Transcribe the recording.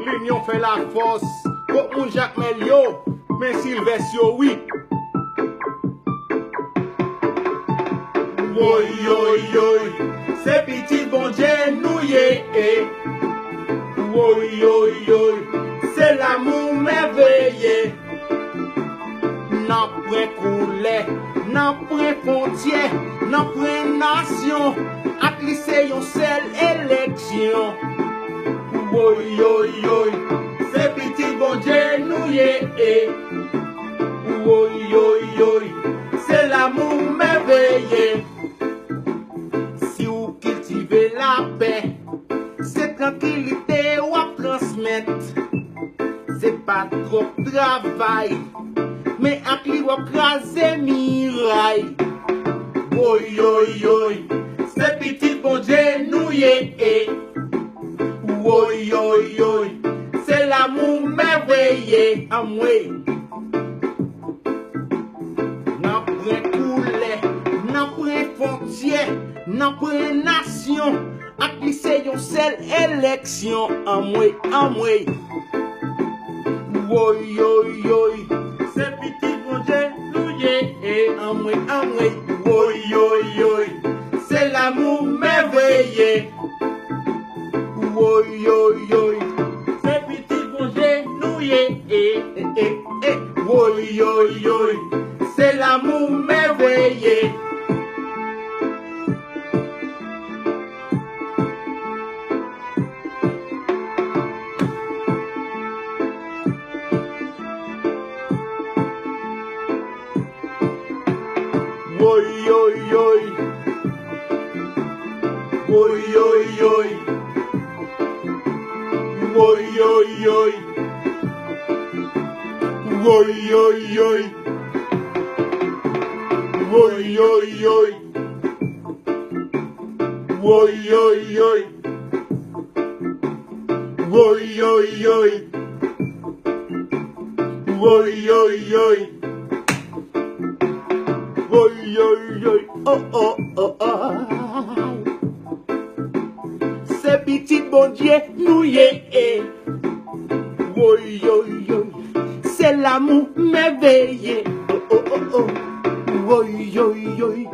L'union fait la force. Pour mon Jacques Melio, mais Sylvestre, oui. Woy, yoy, yoy, c'est petit bon Dieu nous yé. Woy, yoy, yoy, c'est l'amour merveilleux. N'a point coulé, n'a point frontière, n'a point nation. Ak li se yon seule élection. Woy, yoy, yoy, c'est petit bon Dieu nous yé. Woy, yoy, yoy, c'est l'amour merveilleux. Si vous cultivez la paix, c'est tranquillité ou à transmettre. C'est pas trop travail, mais ak li ou craser miraille. Woy, yoy, yoy, c'est petit bon Dieu nous yé. Woy, yoy, yoy, c'est l'amour merveilleux. Amwe. N'a point coulé, n'a point frontière, n'a point nation. Ak li se yon seule élection. Amwe, amwe. Woy, yoy, yoy, c'est petit bon Dieu nous yé. Amwe, amwe. Woy, yoy, yoy, c'est l'amour merveilleux. Woy, yoy, yoy, c'est petit bon Dieu nous yé. Woy, yoy, yoy, c'est l'amour merveilleux. Woy, yoy, yoy, woy, yoy, yoy, woy, yoy, yoy, woy, yoy, yoy, woy, yoy, yoy, woy, yoy, yoy, woy, yoy, yoy, woy, yoy, yoy. Woy, yoy, yoy, oh, oh, oh, oh. C'est petit bon Dieu nous yé. Woy, yoy, yoy, c'est l'amour merveilleux. Oh, oh, oh, oh. Woy, yoy, yoy.